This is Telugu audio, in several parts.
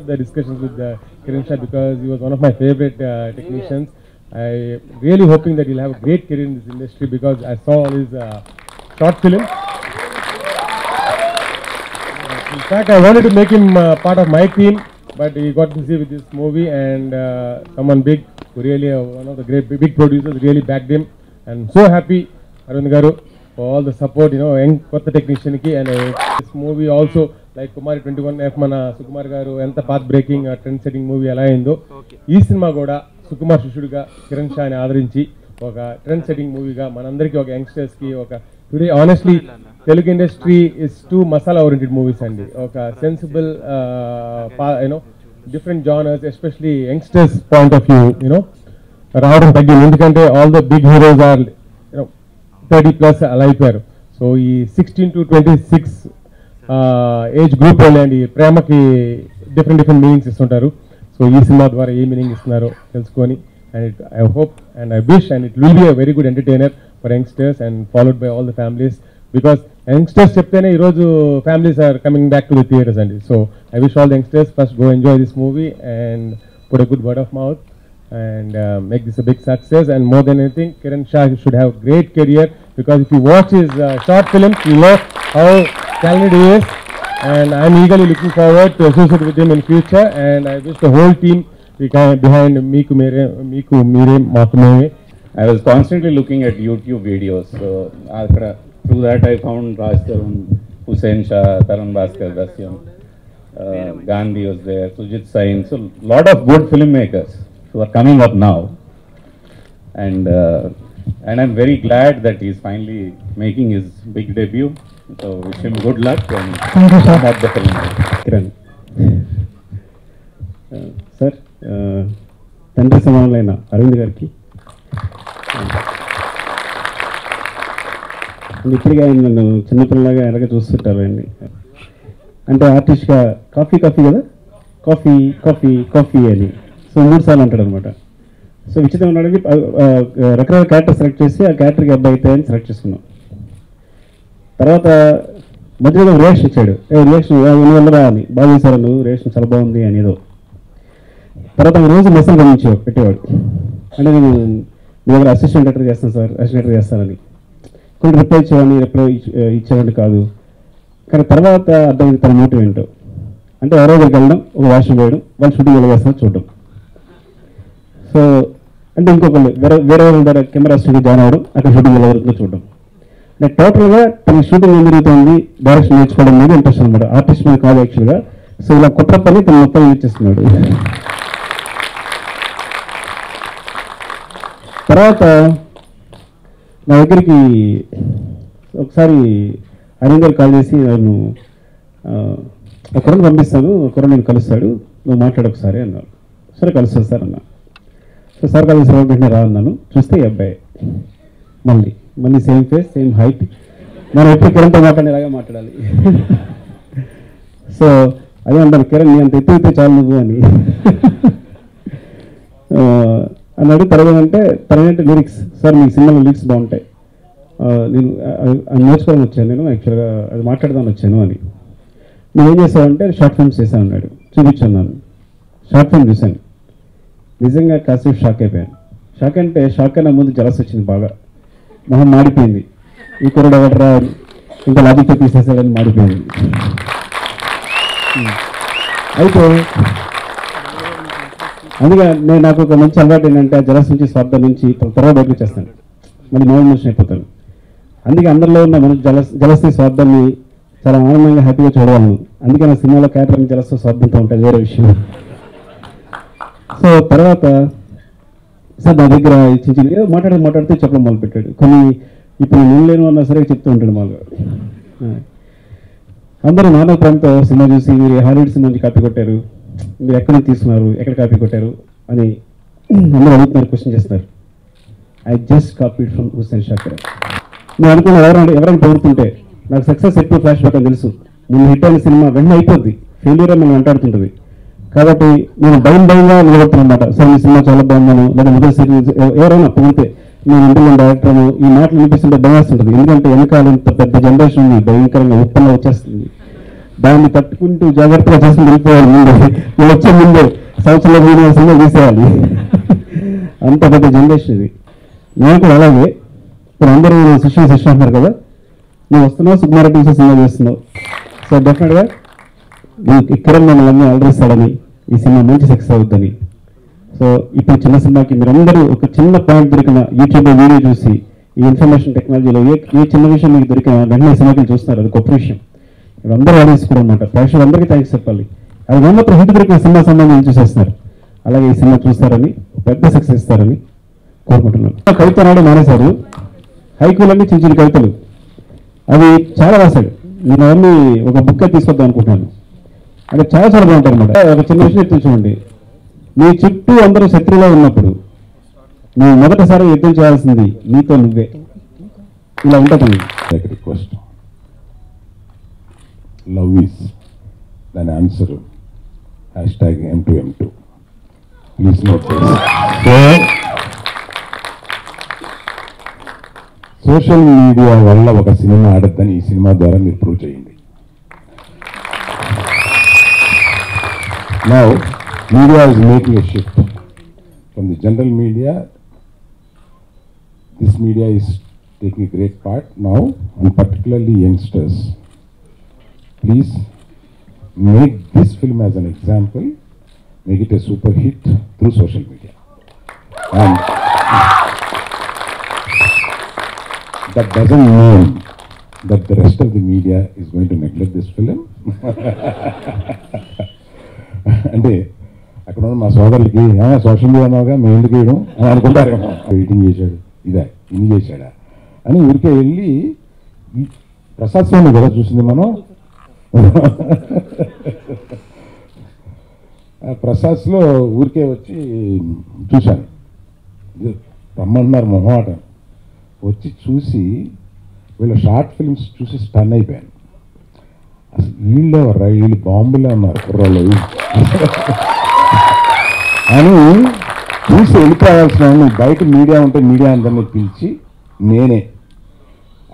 The discussions with Kiran Shah because he was one of my favorite technicians. I really hoping that he'll have a great career in this industry because I saw all his short films. In fact, I wanted to make him part of my team, but he got busy with this movie and someone big who really one of the great big producers really backed him. And so happy, Arvind Garu, for all the support, young kotta technician ki, and this movie also like Kumari 21F mana Sukumar garu enta path breaking trend setting movie ela ayindho ee cinema kuda Sukumar Shushuduga Kiran Shah ni aadarinchi oka trend setting movie ga manandariki oka youngsters ki oka today honestly Telugu industry is too masala oriented movies andi oka sensible different genres especially youngsters point of view రావడం తగ్గింది ఎందుకంటే all the big heroes are 30+ అలా అయిపోయారు సో ఈ 16 to 26 ఏజ్ గ్రూప్ వాళ్ళండి ప్రేమకి డిఫరెంట్ మీనింగ్స్ ఇస్తుంటారు సో ఈ సినిమా ద్వారా ఏ మీనింగ్ ఇస్తున్నారో తెలుసుకొని and I hope and I wish and it will be a very good entertainer for youngsters and followed by all the families because youngsters చెప్తేనే ఈరోజు families are coming back to the theatres అండి so I wish all the youngsters first go enjoy this movie and put a good word of mouth and make this a big success. And more than anything, Kiran Shah should have a great career because if you watch his short films, you know how talented he is. And I'm eagerly looking forward to associate with him in future. And I wish the whole team behind Meeku Mere Makumere. I was constantly looking at YouTube videos. So through that I found Raj Tarun, Hussain Shah, Tarun Bhaskar, Dasyam, Gandhi was there, Sujit Sain. So lot of good filmmakers who are coming up now, and I'm very glad that he's finally making his big debut. So wish him good luck and promote the film. Kiran, sir, తండ్రి సమానులైన అరవింద్ గారికి ఇప్పటికే ఆయన నన్ను చిన్నపిల్లలాగా ఎలాగ చూస్తుంటారు అండి అంటే ఆర్టిస్ట్గా కాఫీ కదా కాఫీ కాఫీ కాఫీ అని సో 3 సార్లు అంటాడు అనమాట సో విచిత్రం ఉన్నాడని రకరకాల క్యారెక్టర్ సెలెక్ట్ చేసి ఆ క్యారెక్టర్కి అబ్బాయి అయితే అని సెలెక్ట్ చేసుకున్నాం తర్వాత మధ్యలో రియాక్షన్ ఇచ్చాడు రియాక్షన్ వెళ్ళరా అని బాగా చేశారు నువ్వు రియాక్షన్ చాలా బాగుంది అని ఏదో తర్వాత రోజు మెసేజ్ గమనించేవాడు పెట్టేవాడు అంటే నేను మీ దగ్గర అసిస్టెంట్ డైరెక్టర్ చేస్తాను సార్ అసిస్టెంట్ డైరెక్టర్ చేస్తానని కొన్ని రిప్లై ఇచ్చేవాడిని కాదు కానీ తర్వాత అర్థమైంది తన మోటివ్ ఏంటో అంటే ఎవరో దగ్గరికి వెళ్ళడం ఒక వాష్రూమ్ వేయడం వాళ్ళు షూటింగ్ ఎలా చేస్తారో చూడడం సో అంటే ఇంకొకళ్ళు వేరే వాళ్ళ దగ్గర కెమెరా స్టూడియో జాయిన్ అవ్వడం అక్కడ షూటింగ్ ఎలా జరుగుతుందో చూడడం అంటే టోటల్గా తన షూటింగ్ ఏం జరుగుతుంది డైరెక్షన్ నేర్చుకోవడం మీద ఇంట్రెస్ట్ అనమాట ఆర్టిస్ట్ మీద కాదు యాక్చువల్గా సో ఇలా కొత్త పని తను మొత్తం నేర్చేస్తున్నాడు తర్వాత నా దగ్గరికి ఒకసారి అరవింద్ గారు కాల్ చేసి నేను ఒకరిని పంపిస్తాను ఒకరు నేను కలుస్తాడు నువ్వు మాట్లాడు ఒకసారి అన్నారు సరే కలుస్తాను సార్ అన్నా సో సార్ కలిసి వెంటనే రా అన్నాను చూస్తే ఈ అబ్బాయి మళ్ళీ సేమ్ ఫేస్ సేమ్ హైట్ మనం ఎప్పుడు కిరణ్తో మాట్లాడేలాగా మాట్లాడాలి సో అదే అంటాను కిరణ్ నీ అంత ఎత్తు చాలు నువ్వు అని అన్నాడు తర్వాత అంటే తర్వాత లిరిక్స్ సార్ మీ సినిమాలో లిరిక్స్ బాగుంటాయి నేను నేర్చుకోవడం వచ్చాను నేను యాక్చువల్గా అది మాట్లాడదామని వచ్చాను అని నువ్వేం చేసావంటే షార్ట్ ఫిల్మ్స్ చేశాను అన్నాడు చూపించాను నన్ను షార్ట్ ఫిల్మ్ చూశాను నిజంగా కాసేపు షాక్ అయిపోయాను షాక్ అంటే షాక్ అయినా ముందు జలస్ వచ్చింది బాగా మొహం మాడిపోయింది ఈ కుర్రాడు ఎవడరా ఇంకా లాజిక్తో తీసేసాడని మాడిపోయింది అయితే అందుకే నాకు ఒక మంచి అలవాటు ఏంటంటే జలస్ నుంచి స్వార్థం నుంచి త్వరగా బయటకు వచ్చేస్తాను మళ్ళీ మామూలు మనిషి అయిపోతారు. అందుకే అందరిలో ఉన్న మన జలస్తి స్వార్థాన్ని చాలా ఆనందంగా హ్యాపీగా చూడగలను. అందుకే నా సినిమాలో క్యారెక్టర్ జలస్తి స్వార్థంతో ఉంటుంది, వేరే విషయం. సో తర్వాత సార్ నా దగ్గర చిన్న చిన్న ఏదో మాట్లాడితే చెప్పడం మొదలుపెట్టాడు. కొన్ని ఇప్పుడు నేను లేను అన్నా సరే చెప్తూ ఉంటాడు మాకు. అందరూ నాన్న ప్రేమతో సినిమా చూసి మీరు హాలీవుడ్ సినిమా నుంచి కాపీ కొట్టారు, మీరు ఎక్కడ నుంచి తీసుకున్నారు, ఎక్కడ కాపీ కొట్టారు అని అందరూ అడుగుతున్నారు, క్వశ్చన్ చేస్తున్నారు. I just copied from Hussain Shakir. నేను అనుకున్న ఎవరైనా పొగుడుతుంటే నాకు సక్సెస్ ఎక్కువ ఫ్లాష్ బ్యాక్ అని తెలుసు. ముందు హిట్ అయిన సినిమా వెంటనే అయిపోద్ది, ఫెయిల్యూర్ అని మనం వెంటాడుతుంటుంది. కాబట్టి నేను భయంగా నిలబడుతున్నమాట. సార్ ఈ సినిమా చాలా బాగున్నాను, లేదా మొదటి సిరీస్ ఎవరైనా పొగితే నేను ఇంటర్వ్యూ డైరెక్టర్ ఈ మాటలు వినిపిస్తుంటే భయం వేస్తుంటుంది. ఎందుకంటే వెనకాల ఇంత పెద్ద జనరేషన్ ఉంది, భయంకరంగా ఉత్పన్నం వచ్చేస్తుంది. దాన్ని తట్టుకుంటూ జాగ్రత్తగా చేసుకుని వెళ్ళిపోవాలి. ముందు వచ్చే ముందే సంవత్సరంలో 3 సినిమాలు తీసేయాలి. అంత పెద్ద జనరేషన్ ఇది. నేను కూడా అలాగే ఇప్పుడు అందరూ శిష్యులు అంటున్నారు కదా, నువ్వు వస్తున్నావు సుకుమారెడ్డి సినిమా చేస్తున్నావు. సో డెఫినెట్గా కిరణ్ మమ్మల్ని అలరిస్తాడని, ఈ సినిమా మంచి సక్సెస్ అవుద్దని. సో ఇప్పుడు చిన్న సినిమాకి మీరందరూ ఒక చిన్న పాయింట్ దొరికిన యూట్యూబ్లో వీడియో చూసి ఈ ఇన్ఫర్మేషన్ టెక్నాలజీలో ఏ చిన్న విషయం మీకు దొరికిన వెంటనే సినిమాకి చూస్తున్నారు, అది గొప్ప విషయం. ఇప్పుడు అందరూ ఆడియన్స్ కూడా అనమాట, ప్రేక్షకులందరికీ థ్యాంక్స్ చెప్పాలి. అది మాత్రం హిట్ దొరికిన సినిమా సంబంధించి చూసేస్తున్నారు. అలాగే ఈ సినిమా చూస్తారని, పెద్ద సక్సెస్ ఇస్తారని కోరుకుంటున్నాను. కవిత నాడు మానేశారు, హైకూలన్నీ చిన్న చిన్న కవితలు అవి చాలా రాశాడు. నేను అవన్నీ ఒక బుక్ తీసుకొద్దాం అనుకుంటున్నాను. అంటే చాలా చాలా బాగుంటాయి అనమాట. ఒక చిన్న విషయం చూడండి, నీ చుట్టూ అందరూ శత్రువులో ఉన్నప్పుడు నువ్వు మొదటిసారి యుద్ధం చేయాల్సింది నీతో నువ్వే. ఇలా ఉంటుంది. రిక్వెస్ట్, లవ్ ఈస్ దాని answer #M2M2. Please note this. Social media వల్ల ఒక సినిమా ఆడద్దని ఈ సినిమా ద్వారా మీరు ప్రూవ్ చేయండి. Now, media is making a shift from the general media. This media is taking a great part now, and particularly youngsters. Please make this film as an example, make it a super hit through social media. And that doesn't mean that the rest of the media is going to neglect this film. అంటే అక్కడ ఉన్న మా సోదరులకి సోషల్ మీడియా అన్నాగా మేము ఎందుకు వేయడం అని అనుకుంటారేమో. ఎడిటింగ్ చేశాడు, ఇన్ని చేశాడా అని ఊరికే వెళ్ళి ప్రసాద్ స్వామి కదా చూసింది మనం. ప్రసాద్స్లో ఊరికే వచ్చి చూశాను, రమ్మంటున్నారు మొహమాట. వచ్చి చూసి వీళ్ళ షార్ట్ ఫిల్మ్స్ చూసి స్టన్ అయిపోయాను. అసలు వీళ్ళు బాంబులే ఉన్నారు కుర్రాళ్ళు అని చూసి వెళ్ళిపోవాల్సిన బయట మీడియా ఉంటే మీడియా అందరినీ పిలిచి నేనే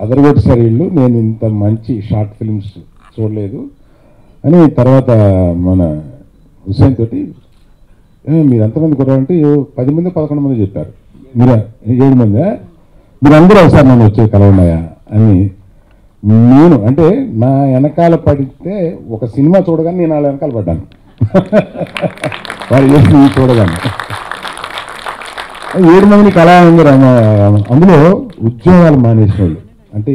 అదరగొట్టేసారు వీళ్ళు, నేను ఇంత మంచి షార్ట్ ఫిల్మ్స్ చూడలేదు అని. తర్వాత మన హుస్సేన్ తోటి మీరు ఎంతమంది కుర్రాలంటే 10 మంది 11 మంది చెప్పారు, మీరు 7 మంది, మీరు అందరూ ఒకసారి నన్ను వచ్చే కలవన్నాయా అని. నేను అంటే నా వెనకాల పడితే ఒక సినిమా చూడగానే నేను వాళ్ళ వెనకాల పడ్డాను. వాళ్ళు చేసి చూడగానే 7 మందిని కళ అందులో ఉద్యోగాలు మానేసిన వాళ్ళు, అంటే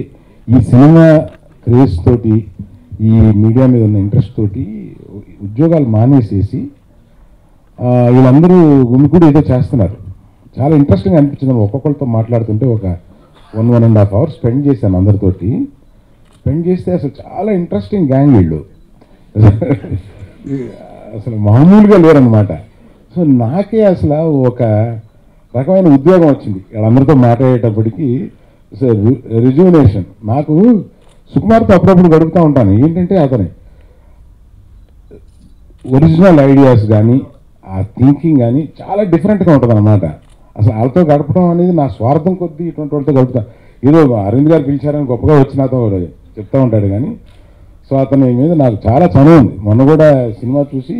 ఈ సినిమా క్రేజ్ తోటి ఈ మీడియా మీద ఉన్న ఇంట్రెస్ట్ తోటి ఉద్యోగాలు మానేసేసి వీళ్ళందరూ గుమికూడి ఏదో చేస్తున్నారు. చాలా ఇంట్రెస్టింగ్ అనిపించింది. ఒక్కొక్కరితో మాట్లాడుతుంటే ఒక 1.5 hours స్పెండ్ చేశాను అందరితోటి. స్పెండ్ చేస్తే అసలు చాలా ఇంట్రెస్టింగ్ గ్యాంగ్ వీళ్ళు, అసలు మామూలుగా లేరన్నమాట. సో నాకే అసలు ఒక రకమైన ఉద్యోగం వచ్చింది వాళ్ళందరితో మాట్లాడేటప్పటికి. రిజ్యూనేషన్ నాకు సుకుమార్తో అప్పుడప్పుడు గడుపుతూ ఉంటాను. ఏంటంటే అతని ఒరిజినల్ ఐడియాస్ కానీ ఆ థింకింగ్ కానీ చాలా డిఫరెంట్గా ఉంటుంది అన్నమాట. అసలు వాళ్ళతో గడపడం అనేది నా స్వార్థం కొద్దీ ఇటువంటి వాళ్ళతో గడుపుతాను. ఏదో అరవింద్ గారు పిలిచారని గొప్పగా వచ్చి నాతో చెప్తూ ఉంటాడు కానీ. సో అతని మీద నాకు చాలా చనువు ఉంది. మొన్న కూడా సినిమా చూసి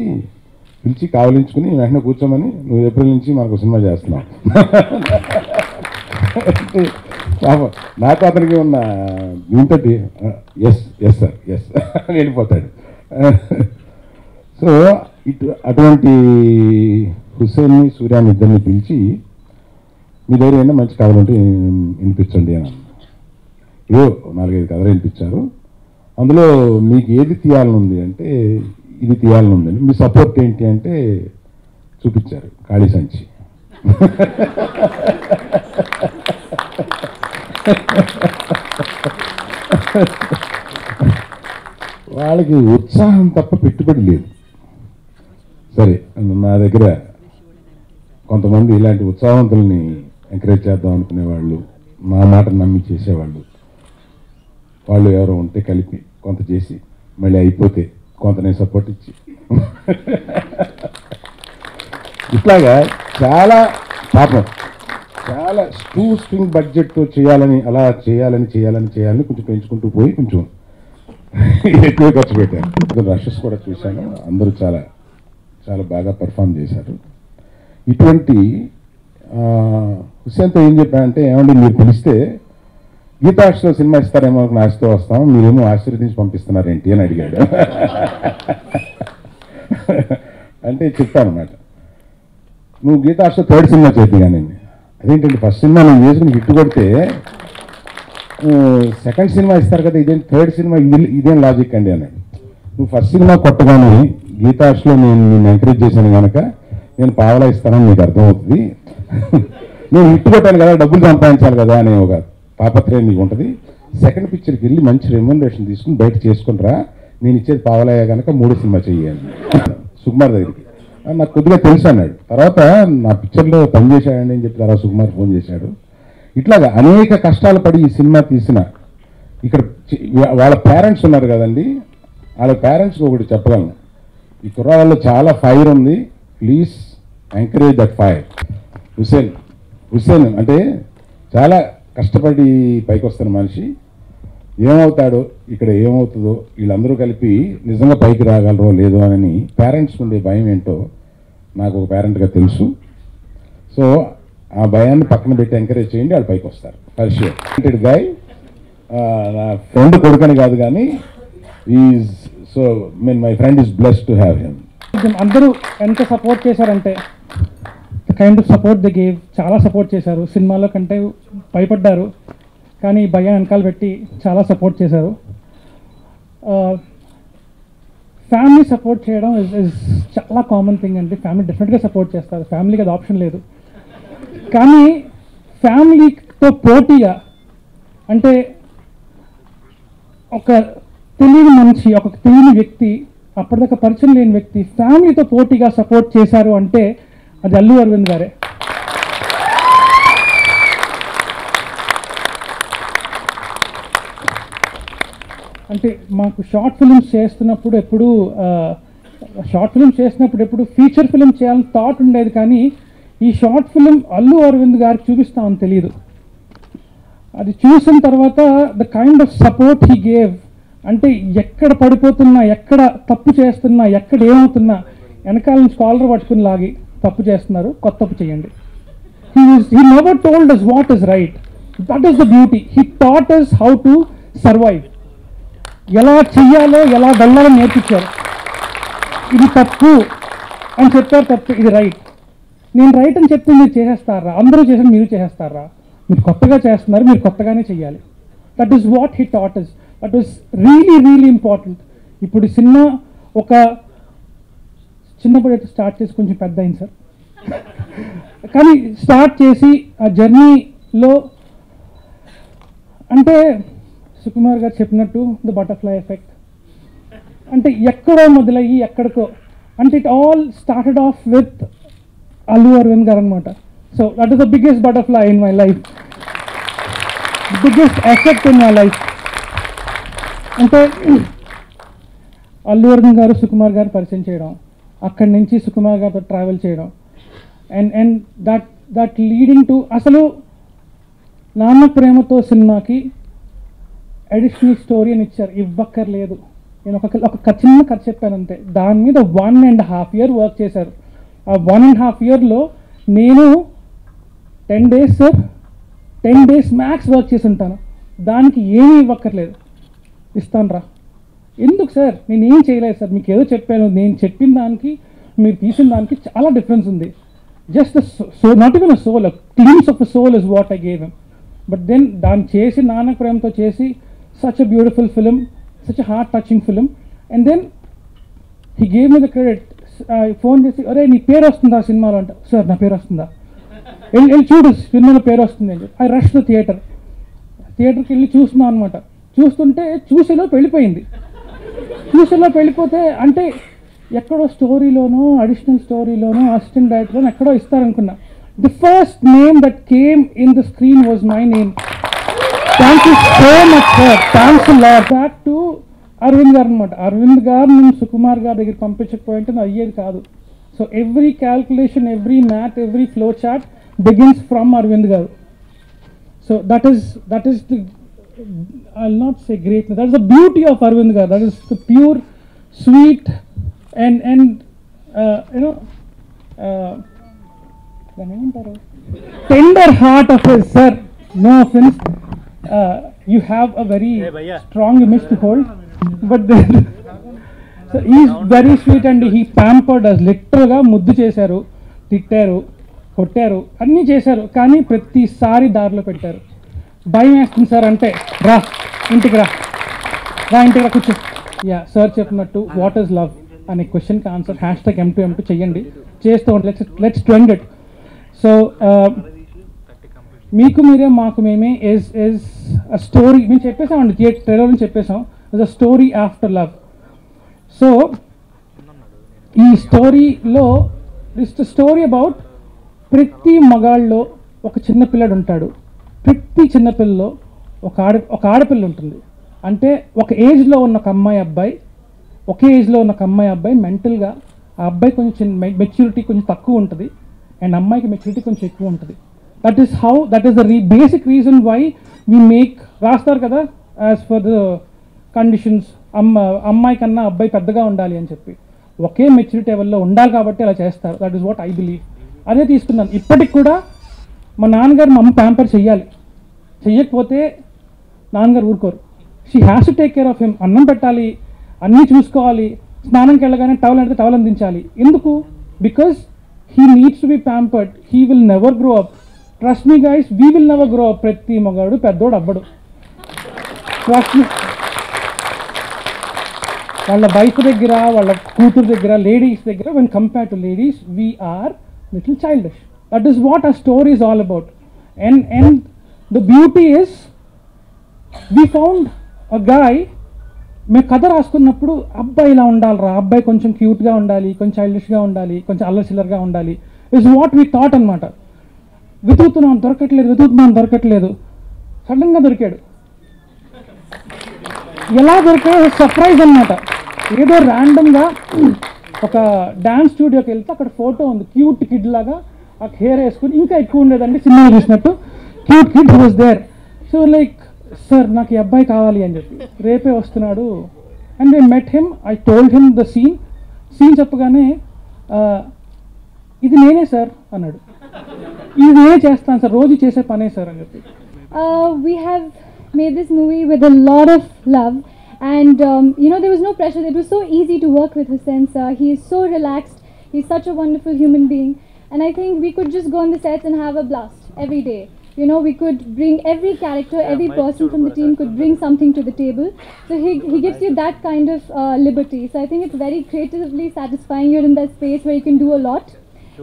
పిలిచి కావలించుకుని వెంటనే కూర్చోమని, నువ్వు ఏప్రిల్ నుంచి మనకు సినిమా చేస్తున్నావు. నాకు అతనికి ఉన్న దీంతో ఎస్ సార్ వెళ్ళిపోతాడు. సో అటువంటి హుస్సేన్ని సూర్యాన్ని ఇద్దరిని పిలిచి మీ దగ్గర ఏమైనా మంచి కథలు ఉంటే వినిపించండి అని అన్నాను. ఏదో 4-5 కథలు వినిపించారు. అందులో మీకు ఏది తీయాలని ఉంది అంటే ఇది తీయాలని ఉందండి, మీ సపోర్ట్ ఏంటి అంటే చూపించారు ఖాళీ సంచి. వాళ్ళకి ఉత్సాహం తప్ప పెట్టుబడి లేదు. సరే, నా దగ్గర కొంతమంది ఇలాంటి ఉత్సాహవంతుల్ని ఎంకరేజ్ చేద్దాం అనుకునేవాళ్ళు, మా మాట నమ్మి చేసేవాళ్ళు, వాళ్ళు ఎవరో ఉంటే కలిపి కొంత చేసి మళ్ళీ అయిపోతే కొంత నేను సపోర్ట్ ఇచ్చి ఇట్లాగా చాలా పాపం చాలా స్ట్రింగ్ బడ్జెట్తో చేయాలని అలా చేయాలని కొంచెం పెంచుకుంటూ పోయి కొంచెం ఎక్కువ ఖర్చు పెట్టాను. రషెస్ కూడా చూశాను, అందరూ చాలా చాలా బాగా పెర్ఫామ్ చేశారు. ఇటువంటి హుస్సేన్తో ఏం చెప్పానంటే, ఏమంటే మీరు పిలిస్తే గీతాక్షలో సినిమా ఇస్తారేమో ఆశతో వస్తాం, మీరేమో ఆశీర్వదించి పంపిస్తున్నారేంటి అని అడిగాడు. అంటే చెప్పానమాట, నువ్వు గీతాక్షలో 3rd సినిమా చేద్ది కానీ అదేంటండి, ఫస్ట్ సినిమా నువ్వు చేసుకుని హిట్ కొడితే 2nd సినిమా ఇస్తారు కదా, ఇదేం 3rd సినిమా, ఇదేం లాజిక్ అండి అన్నాడు. నువ్వు ఫస్ట్ సినిమా కొట్టగానే గీతాక్షలో నేను ఎంకరేజ్ చేశాను కనుక నేను పావలా ఇస్తానని నీకు అర్థమవుతుంది. నేను హిట్ కొట్టాను కదా, డబ్బులు సంపాదించాలి కదా అనే ఒక తాపత్రయం నీకు ఉంటుంది. 2nd పిక్చర్కి వెళ్ళి మంచి రెమ్యునరేషన్ తీసుకుని బయట చేసుకుంటారా, నేను ఇచ్చేది పావలాయ కనుక 3వ సినిమా చెయ్యాలి సుకుమార్ దగ్గరికి. నాకు కొద్దిగా తెలుసు అన్నాడు. తర్వాత నా పిక్చర్లో పనిచేశాడండి అని చెప్పి తర్వాత సుకుమార్ ఫోన్ చేశాడు. ఇట్లాగా అనేక కష్టాలు పడి ఈ సినిమా తీసిన ఇక్కడ వాళ్ళ పేరెంట్స్ ఉన్నారు కదండి, వాళ్ళ పేరెంట్స్కి ఒకటి చెప్పగలను, ఈ కుర్రాళ్ళలో చాలా ఫైర్ ఉంది, please encourage that fire. Hussain అంటే చాలా కష్టపడి పైకి వస్తున్న మనిషి, ఏమవుతాడో ఇక్కడ ఏమవుతుందో వీళ్ళందరూ కలిపి నిజంగా పైకి రాగలరో లేదో అని పేరెంట్స్కి ఉండే భయం ఏంటో నాకు ఒక పేరెంట్గా తెలుసు. సో ఆ భయాన్ని పక్కన పెట్టి ఎంకరేజ్ చేయండి, వాళ్ళు పైకి వస్తారు. ఫర్ గాయ్, నా ఫ్రెండ్ కొడుకని కాదు కానీ my friend is blessed to have him. అందరూ ఎంత సపోర్ట్ చేశారంటే, kind of support the gave, చాలా సపోర్ట్ చేశారు. సినిమాలో కంటే భయపడ్డారు కానీ భయం వెనకాల పెట్టి చాలా సపోర్ట్ చేశారు. ఫ్యామిలీ సపోర్ట్ చేయడం ఇస్ చాలా కామన్ థింగ్ అండి. ఫ్యామిలీ డెఫినెట్గా సపోర్ట్ చేస్తారు, ఫ్యామిలీకి అది ఆప్షన్ లేదు. కానీ ఫ్యామిలీతో పోటీగా, అంటే ఒక తెలియని మనిషి, ఒక తెలియని వ్యక్తి, అప్పటిదాకా పరిచయం లేని వ్యక్తి ఫ్యామిలీతో పోటీగా సపోర్ట్ చేశారు అంటే అది అల్లు అరవింద్ గారే. అంటే మాకు షార్ట్ ఫిల్మ్స్ చేస్తున్నప్పుడు ఎప్పుడు ఫీచర్ ఫిల్మ్ చేయాలని థాట్ ఉండేది, కానీ ఈ షార్ట్ ఫిల్మ్ అల్లు అరవింద్ గారికి చూపిస్తామని తెలియదు. అది చూసిన తర్వాత the kind of support he gave, అంటే ఎక్కడ పడిపోతున్నా, ఎక్కడ తప్పు చేస్తున్నా, ఎక్కడ ఏమవుతున్నా వెనకాల నుంచి కాలర్ పట్టుకుని లాగి తప్పు చేస్తున్నారు, కొత్త తప్పు చేయండి. He never told us what is right. That is the beauty. He taught us how to survive. ఎలా చెయ్యాలో, ఎలా వెళ్ళాలో నేర్పించారు. ఇది తప్పు అని చెప్పారు, తప్పు, ఇది రైట్. నేను రైట్ అని చెప్తే మీరు చేసేస్తారా? అందరూ చేసి మీరు చేసేస్తారా? మీరు కొత్తగా చేస్తున్నారు, మీరు కొత్తగానే చెయ్యాలి. That is what he taught us. That was really important. ఇప్పుడు సినిమా ఒక చిన్నప్పుడు అయితే స్టార్ట్ చేసి కొంచెం పెద్ద అయింది సార్, కానీ స్టార్ట్ చేసి ఆ జర్నీలో, అంటే సుకుమార్ గారు చెప్పినట్టు ద బటర్ఫ్లై ఎఫెక్ట్, అంటే ఎక్కడో మొదలయ్యి ఎక్కడికో, అంటే it all started off with Allu Arvind garu అనమాట. So that is the biggest butterfly in my life, biggest effect in my life. అంటే అల్లు అరవింద్ గారు సుకుమార్ గారు పరిచయం చేయడం, అక్కడి నుంచి సుకుమార్ గారితో ట్రావెల్ చేయడం, అండ్ దట్ లీడింగ్ టు, అసలు నాన్న ప్రేమతో సినిమాకి అడిషనల్ స్టోరీ అని ఇచ్చారు, ఇవ్వక్కర్లేదు. నేను ఒక చిన్న కథ చెప్పాను అంతే, దాని మీద 1.5 year వర్క్ చేశారు. ఆ 1.5 yearలో నేను 10 days sir, 10 days max work చేసి ఉంటాను. దానికి ఏమీ ఇవ్వక్కర్లేదు, ఇస్తాను రా. ఎందుకు సార్? నేను ఏం చేయలేదు సార్, మీకు ఏదో చెప్పాను, నేను చెప్పిన దానికి మీరు తీసిన దానికి చాలా డిఫరెన్స్ ఉంది. just the soul, not even a soul, a glimpse of a soul is what I gave him. But then Dan chesi Nanak Premto chesi such a beautiful film, such a heart touching film, and then he gave me the credit. Phone chesi అరే నీ పేరు వస్తుందా సినిమాలో అంట. సార్ నా పేరు వస్తుందా, వెళ్ళి చూడు సినిమాలో పేరు వస్తుంది అని చెప్పి ఐ రష్ ద థియేటర్కి వెళ్ళి చూస్తున్నాను అనమాట. చూస్తుంటే చూసేలోపు వెళ్ళిపోయింది. చూసేలోపు వెళ్ళిపోతే అంటే ఎక్కడో స్టోరీలోనో అడిషనల్ స్టోరీలోనో అసిస్టెంట్ డైరెక్టర్లోనో ఎక్కడో ఇస్తారనుకున్నా. The first name that came in the screen was my name. Thank you so much sir, thanks a lot. Back to Aravind garu అనమాట. అరవింద్ గారు నేను సుకుమార్ గారి దగ్గర పంపించకపోయింటే అది అయ్యేది కాదు. So every calculation, every math, every flow chart begins from Aravind garu. So that is the, I'll not say greatness, that is the beauty of Arvind Garu. That is the pure, sweet and you know, tender heart of his. Sir, no offense, you have a very strong image to hold, but then so he is very sweet and he pampered us. Literally ga muddu chesaru, tittaru, kottaru, anni chesaru, కానీ ప్రతిసారి దారిలో పెట్టారు. భయం వేస్తుంది సార్ అంటే రా ఇంటికి కూర్చో. యా సార్ చెప్పినట్టు వాట్ ఈస్ లవ్ అనే క్వశ్చన్కి ఆన్సర్ #M2M2 చెయ్యండి, చేస్తూ ఉంటే లెట్స్ ట్రెండ్ ఇట్. సో మీకు మీరే మాకు మేమే ఇస్ అ స్టోరీ. మేము చెప్పేసామండి, ట్రైలర్ నుంచి చెప్పేసాం, is a story after love. So ఈ స్టోరీలో ఇట్స్ ద స్టోరీ అబౌట్ ప్రతి మగాళ్ళలో ఒక చిన్న పిల్లడు ఉంటాడు. ప్రతి చిన్నపిల్లలో ఒక ఆడపిల్ల ఉంటుంది. అంటే ఒక ఏజ్లో ఉన్న ఒక అమ్మాయి అబ్బాయి, ఒకే ఏజ్లో ఉన్న ఒక అమ్మాయి అబ్బాయి మెంటల్గా ఆ అబ్బాయి కొంచెం మెచ్యూరిటీ కొంచెం తక్కువ ఉంటుంది అండ్ అమ్మాయికి మెచ్యూరిటీ కొంచెం ఎక్కువ ఉంటుంది. That is the basic reason why we make, రాస్తారు కదా యాజ్ ఫర్ ద కండిషన్స్, అమ్మాయి కన్నా అబ్బాయి పెద్దగా ఉండాలి అని చెప్పి, ఒకే మెచ్యూరిటీ లెవెల్లో ఉండాలి కాబట్టి అలా చేస్తారు. That is what I believe. అదే తీసుకున్నాను. ఇప్పటికి కూడా మా నాన్నగారు మా అమ్మ ప్యాంపర్ చెయ్యాలి, చెయ్యకపోతే నాన్నగారు ఊరుకోరు. She has to take care of him. అన్నం పెట్టాలి, అన్నీ చూసుకోవాలి, స్నానంకి వెళ్ళగానే టవల్ అంటే టవల్ అందించాలి. ఎందుకు? Because he needs to be pampered. He will never grow up. Trust me guys, we will never grow up. ప్రతి మగాడు పెద్దోడు అవ్వడు. Trust me. వాళ్ళ వైఫ్ దగ్గర, వాళ్ళ కూతురు దగ్గర, లేడీస్ దగ్గర, when compare to ladies we are little childish. That is what our story is all about. And the beauty is, we found a guy, మేము కథ రాసుకున్నప్పుడు అబ్బాయి ఇలా ఉండాలిరా, అబ్బాయి కొంచెం క్యూట్గా ఉండాలి, కొంచెం చైల్డిష్గా ఉండాలి, కొంచెం అల్లచిల్లరగా ఉండాలి, ఇస్ వాట్ వీ థాట్ అనమాట. వెతుకుతున్నాం దొరకట్లేదు, సడన్గా దొరికాడు. ఎలా దొరికాడు? సర్ప్రైజ్ అనమాట. ఏదో ర్యాండమ్గా ఒక డ్యాన్స్ స్టూడియోకి వెళ్తే అక్కడ ఫోటో ఉంది, క్యూట్ కిడ్ లాగా, ఆ హెయిర్ వేసుకుని, ఇంకా ఎక్కువ ఉండేదండి సినిమా చూసినట్టు, cute kid was there. So like sir నాకు ఈ అబ్బాయి కావాలి అని చెప్పి, రేపే వస్తున్నాడు. And I met him, I told him the scene చెప్పగానే ఇది నేనే సార్ అన్నాడు. ఇది నేనే చేస్తాను సార్, రోజు చేసే పనే సార్ అని చెప్పి. We have made this movie with a lot of love and you know, there was no pressure. It was so easy to work with Hussain sir. He is so relaxed. He's such a wonderful human being. And I think we could just go on the sets and have a blast every day. You know, we could bring every character, every person from the team could bring something to the table. So he gives you that kind of liberty. So I think it's very creatively satisfying. You're in that space where you can do a lot.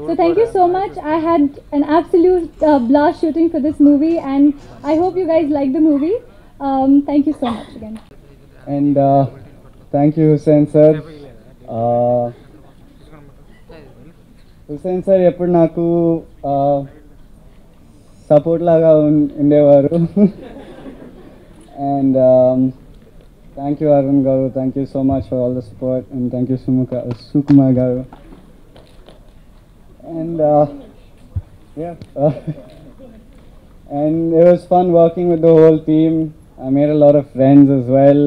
So thank you so much. I had an absolute blast shooting for this movie, and I hope you guys like the movie. Thank you so much again. And thank you, Hussain sir. Hussain sir ఎప్పుడు నాకు సపోర్ట్ లాగా ఉండేవారు. And thank you Arun garu, thank you so much for all the support, and thank you Sukumar garu. And and it was fun working with the whole team. I made a lot of friends as well,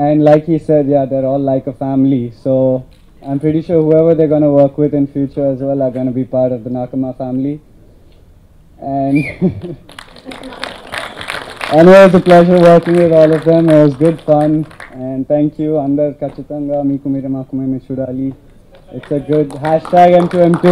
and like he said, yeah, they're all like a family. So I'm pretty sure whoever they're going to work with in future as well are going to be part of the Nakama family. And and it was a pleasure working with all of them. It was good fun, and thank you. Andar Kachitanga Miku Mira Maku Meme Chudali. It's a good #M2M2.